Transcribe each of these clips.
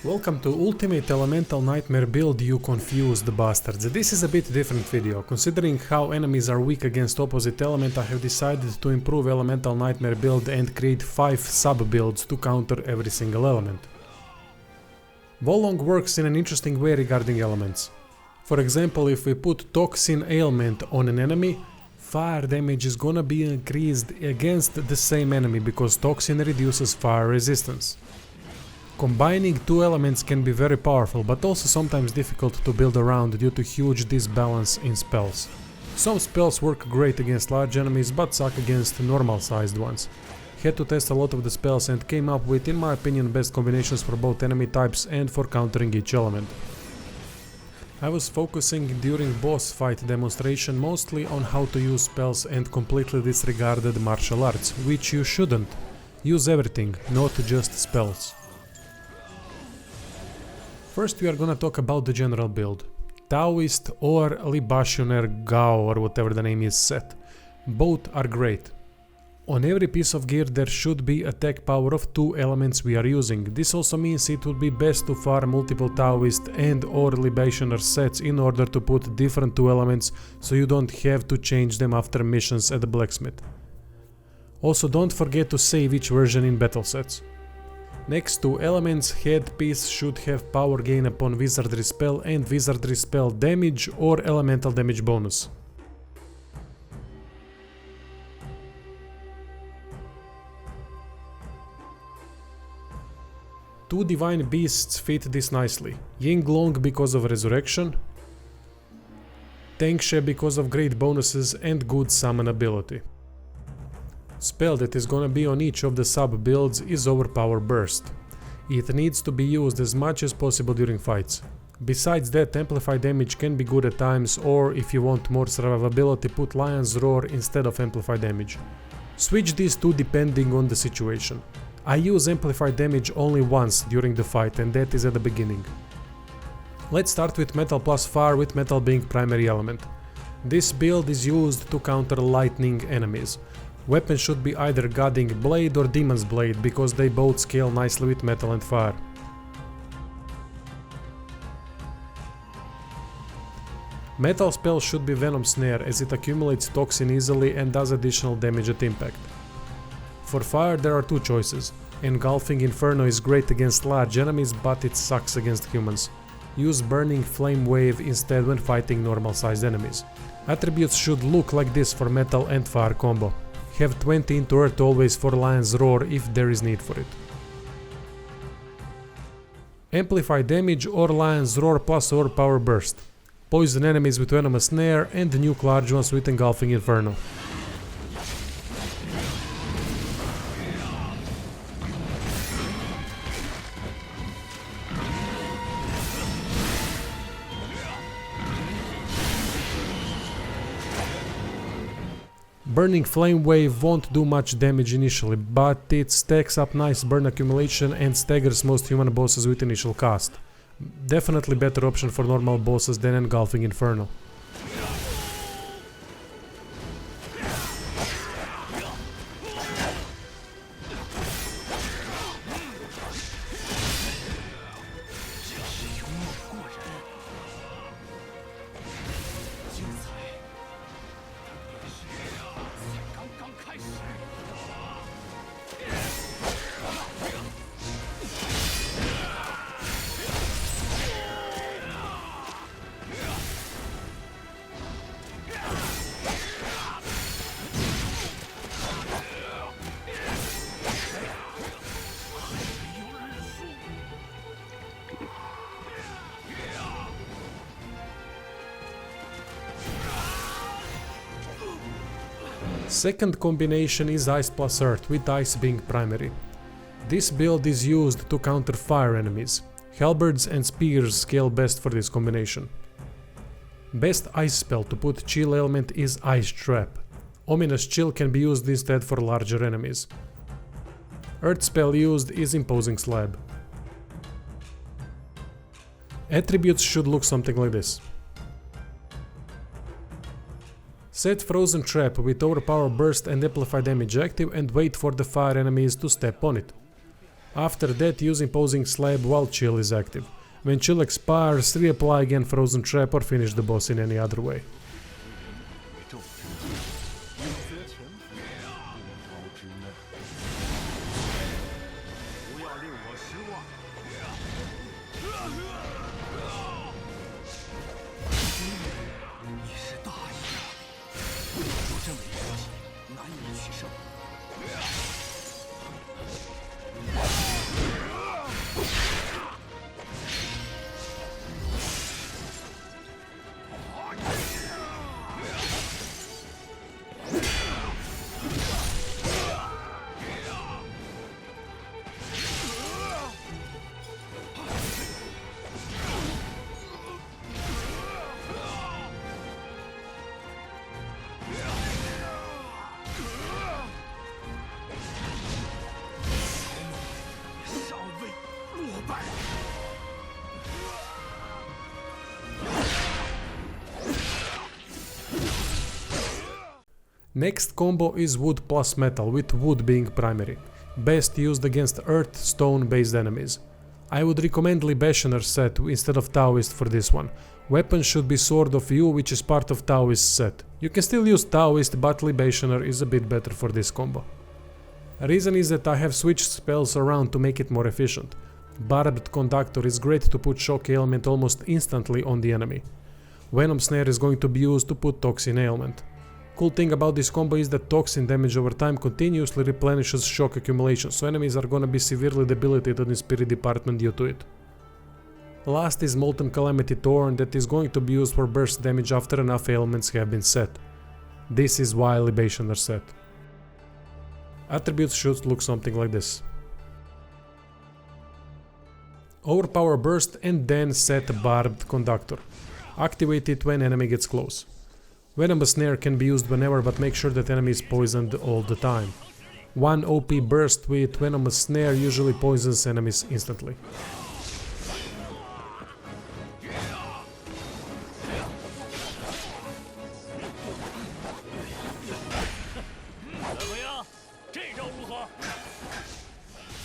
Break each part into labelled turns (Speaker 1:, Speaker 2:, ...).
Speaker 1: Welcome to Ultimate Elemental Nightmare build, you confused bastards. This is a bit different video. Considering how enemies are weak against opposite element, I have decided to improve Elemental Nightmare build and create 5 sub-builds to counter every single element. Wolong works in an interesting way regarding elements. For example, if we put Toxin ailment on an enemy, fire damage is gonna be increased against the same enemy because Toxin reduces fire resistance. Combining two elements can be very powerful, but also sometimes difficult to build around due to huge disbalance in spells. Some spells work great against large enemies, but suck against normal-sized ones. Had to test a lot of the spells and came up with, in my opinion, best combinations for both enemy types and for countering each element. I was focusing during boss fight demonstration mostly on how to use spells and completely disregarded martial arts, which you shouldn't. Use everything, not just spells. First we are gonna talk about the general build. Taoist or Libationier Gao or whatever the name is set. Both are great. On every piece of gear there should be attack power of 2 elements we are using. This also means it would be best to farm multiple Taoist and or Libationier sets in order to put different 2 elements so you don't have to change them after missions at the blacksmith. Also don't forget to save each version in battle sets. Next to elements, headpiece should have power gain upon wizardry spell and wizardry spell damage or elemental damage bonus. Two divine beasts fit this nicely. Yinglong because of resurrection, Tengshe because of great bonuses and good summon ability. Spell that is gonna be on each of the sub builds is Overpower Burst. It needs to be used as much as possible during fights. Besides that, Amplify Damage can be good at times, or if you want more survivability, put Lion's Roar instead of Amplify Damage. Switch these two depending on the situation. I use Amplify Damage only once during the fight, and that is at the beginning. Let's start with Metal plus Fire, with Metal being primary element. This build is used to counter lightning enemies. Weapons should be either Guiding Blade or Demon's Blade, because they both scale nicely with metal and fire. Metal spell should be Venom Snare, as it accumulates toxin easily and does additional damage at impact. For fire there are 2 choices. Engulfing Inferno is great against large enemies, but it sucks against humans. Use Burning Flame Wave instead when fighting normal-sized enemies. Attributes should look like this for metal and fire combo. Have 20 into Earth always for Lion's Roar if there is need for it. Amplify Damage or Lion's Roar plus Overpower Burst. Poison enemies with Venomous Snare and nuke large ones with Engulfing Inferno. Burning Flame Wave won't do much damage initially, but it stacks up nice burn accumulation and staggers most human bosses with initial cast. Definitely better option for normal bosses than Engulfing Inferno. Second combination is Ice plus Earth, with Ice being primary. This build is used to counter fire enemies. Halberds and spears scale best for this combination. Best ice spell to put chill element is Ice Trap. Ominous Chill can be used instead for larger enemies. Earth spell used is Imposing Slab. Attributes should look something like this. Set Frozen Trap with Overpower Burst and Amplify Damage active and wait for the fire enemies to step on it. After that, use Imposing Slab while Chill is active. When Chill expires, reapply again Frozen Trap or finish the boss in any other way. Next combo is Wood plus Metal, with Wood being primary. Best used against Earth, Stone based enemies. I would recommend Libationier set instead of Taoist for this one. Weapon should be Sword of You, which is part of Taoist set. You can still use Taoist, but Libationier is a bit better for this combo. Reason is that I have switched spells around to make it more efficient. Barbed Conductor is great to put Shock Ailment almost instantly on the enemy. Venom Snare is going to be used to put Toxin Ailment. Cool thing about this combo is that Toxin damage over time continuously replenishes shock accumulation, so enemies are gonna be severely debilitated in Spirit Department due to it. Last is Molten Calamity Thorn that is going to be used for burst damage after enough ailments have been set. This is why Libationier set. Attributes should look something like this. Overpower Burst and then set Barbed Conductor. Activate it when enemy gets close. Venomous Snare can be used whenever, but make sure that enemy is poisoned all the time. One OP burst with Venomous Snare usually poisons enemies instantly.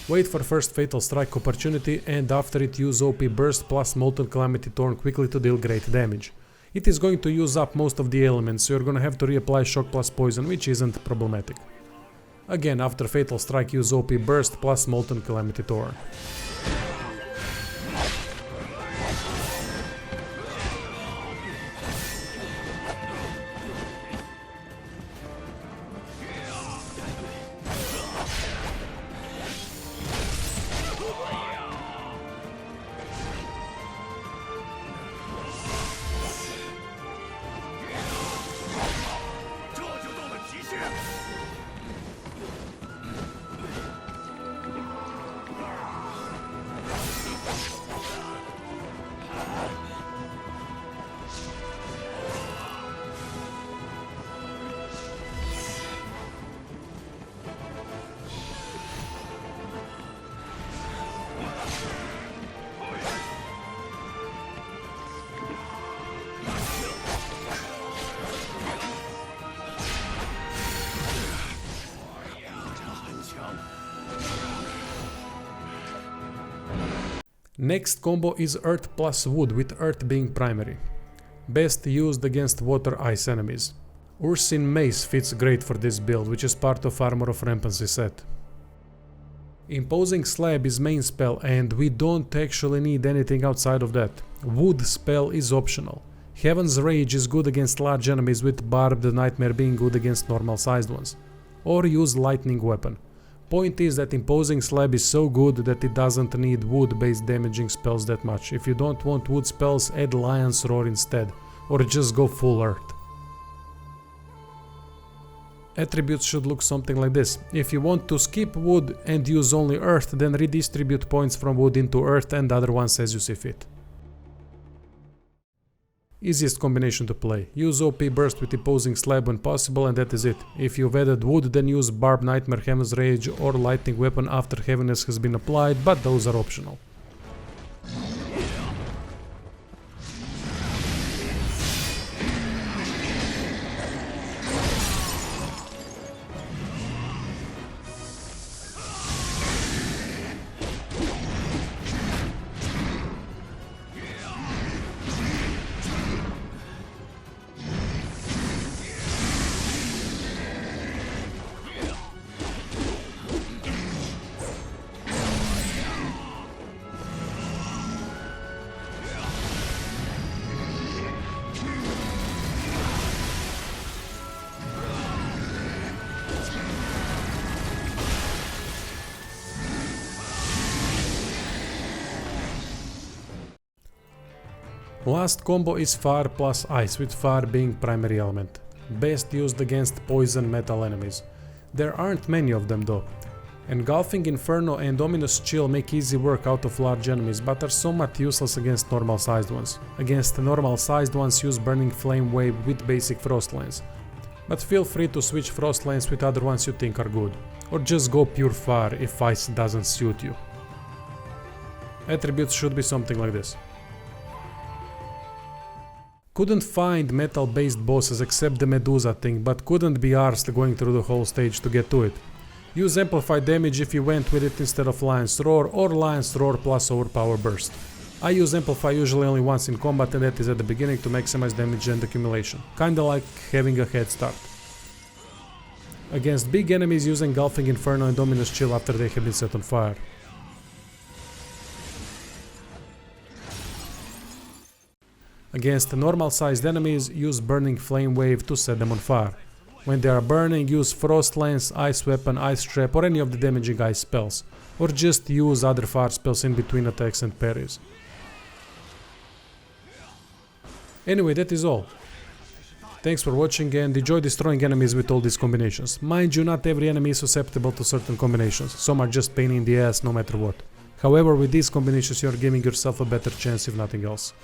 Speaker 1: Wait for first Fatal Strike opportunity and after it use OP Burst plus Molten Calamity Thorn quickly to deal great damage. It is going to use up most of the elements, so you're gonna have to reapply Shock plus Poison, which isn't problematic. Again, after Fatal Strike, use OP Burst plus Molten Calamity Thorn. Next combo is Earth plus Wood, with Earth being primary. Best used against Water Ice enemies. Ursin Mace fits great for this build, which is part of Armor of Rampancy set. Imposing Slab is main spell and we don't actually need anything outside of that. Wood spell is optional. Heaven's Rage is good against large enemies, with Barbed Nightmare being good against normal sized ones. Or use Lightning Weapon. Point is that Imposing Slab is so good that it doesn't need wood based damaging spells that much. If you don't want wood spells, add Lion's Roar instead, or just go full Earth. Attributes should look something like this. If you want to skip wood and use only Earth, then redistribute points from wood into Earth and other ones as you see fit. Easiest combination to play. Use OP Burst with Imposing Slab when possible and that is it. If you've added wood, then use Barbed Nightmare, Heaven's Rage or Lightning Weapon after Heaviness has been applied, but those are optional. Last combo is Fire plus Ice, with Fire being primary element. Best used against poison metal enemies. There aren't many of them though. Engulfing Inferno and Ominous Chill make easy work out of large enemies, but are somewhat useless against normal sized ones. Against normal sized ones, use Burning Flame Wave with basic Frost Lance. But feel free to switch Frost Lance with other ones you think are good. Or just go pure Fire if Ice doesn't suit you. Attributes should be something like this. Couldn't find metal based bosses except the Medusa thing, but couldn't be arsed going through the whole stage to get to it. Use Amplify Damage if you went with it instead of Lion's Roar, or Lion's Roar plus Overpower Burst. I use Amplify usually only once in combat, and that is at the beginning to maximize damage and accumulation. Kinda like having a head start. Against big enemies, use Engulfing Inferno and Ominous Chill after they have been set on fire. Against normal sized enemies, use Burning Flame Wave to set them on fire. When they are burning, use Frost Lance, Ice Weapon, Ice Trap, or any of the damaging ice spells, or just use other fire spells in between attacks and parries. Anyway, that is all. Thanks for watching and enjoy destroying enemies with all these combinations. Mind you, not every enemy is susceptible to certain combinations, some are just pain in the ass no matter what. However, with these combinations you are giving yourself a better chance if nothing else.